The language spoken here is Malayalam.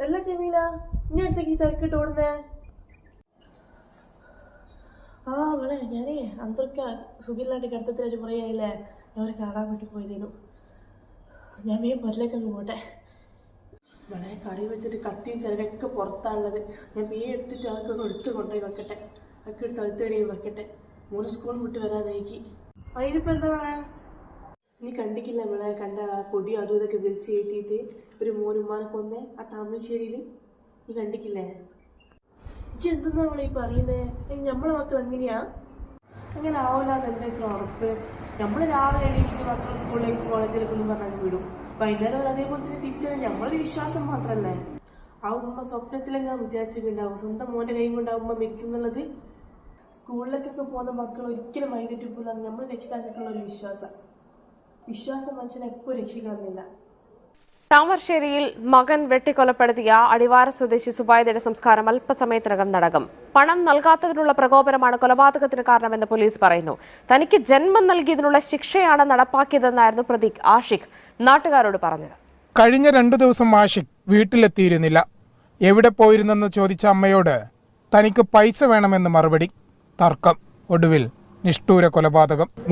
അല്ല ജമീല, ഇനി അടുത്തേക്ക് തിരക്കിട്ട് ഓടുന്നേ? ആ അവളെ ഞാനേ അന്തൊക്കെ സുഖമില്ലാണ്ട് കിടത്തത്തിലൊരു പറയായില്ലേ, ഞാൻ ഒരു കാണാൻ വേണ്ടി പോയതേനു. ഞാൻ മീൻ പൊരലേക്ക് അങ്ങ് പോട്ടെ. ഇവിടെ കറി വെച്ചിട്ട് കത്തിയും ചിലവൊക്കെ പുറത്താണുള്ളത്. ഞാൻ മീൻ എടുത്തിട്ട് അതൊക്കെ എടുത്ത് കൊണ്ടുപോയി വെക്കട്ടെ, അതൊക്കെ എടുത്ത് അകത്തേടിയും വെക്കട്ടെ. മോന് സ്കൂൾ വിട്ട് വരാനായിക്ക്. അതിനിപ്പോൾ എന്താ വേണേ? നീ കണ്ടിക്കില്ല നമ്മളെ കണ്ട പൊടിയും അതും ഇതൊക്കെ വിളിച്ച് കയറ്റിയിട്ട് ഒരു മോനുമ്മാനെ കൊന്നേ ആ താമരശ്ശേരിയിൽ? നീ കണ്ടിക്കില്ലേ? ഇജ്ജ് എന്തെന്നാ നമ്മളീ പറയുന്നേ? നമ്മളെ മക്കൾ എങ്ങനെയാ? അങ്ങനെ ആവില്ലാന്ന് എന്താ ഇത്ര ഉറപ്പ്? നമ്മൾ രാവിലെ എണീച്ച് മക്കളെ സ്കൂളിലേക്ക് കോളേജിലേക്ക് ഒന്നും പറഞ്ഞാൽ വിടും, വൈകുന്നേരം വരെ അതേപോലെ തന്നെ തിരിച്ചത് നമ്മളൊരു വിശ്വാസം മാത്രമല്ലേ. ആ ഉമ്മ സ്വപ്നത്തിലെങ്ങാൻ വിചാരിച്ചിട്ടുണ്ടാവും സ്വന്തം മോൻ്റെ കൈ കൊണ്ട് ആ ഉമ്മ മരിക്കുന്നുള്ളത്. സ്കൂളിലേക്കൊക്കെ പോകുന്ന മക്കൾ ഒരിക്കലും വൈകിട്ട് പോലാണ് നമ്മൾ രക്ഷിതാക്കൾക്കുള്ള ഒരു വിശ്വാസം മനുഷ്യനെ എപ്പോൾ രക്ഷിക്കണമെന്നില്ല. താമരശ്ശേരിയിൽ മകൻ വെട്ടിക്കൊലപ്പെടുത്തിയ അടിവാര സ്വദേശി സുബൈദയുടെ സംസ്കാരം അല്പസമയത്തിനകം നടക്കും. പണം നൽകാത്തതിനുള്ള പ്രകോപനമാണ് കൊലപാതകത്തിന് കാരണമെന്ന് പോലീസ് പറയുന്നു. തനിക്ക് ജന്മം നൽകിയതിനുള്ള ശിക്ഷയാണ് നടപ്പാക്കിയതെന്നായിരുന്നു പ്രതീക് ആഷിഖ് നാട്ടുകാരോട് പറഞ്ഞത്. കഴിഞ്ഞ 2 ദിവസം ആഷിഖ് വീട്ടിലെത്തിയിരുന്നില്ല. എവിടെ പോയിരുന്നെന്ന് ചോദിച്ച അമ്മയോട് തനിക്ക് പൈസ വേണമെന്ന് മറുപടി. തർക്കം, ഒടുവിൽ നിഷ്ഠൂര കൊലപാതകം.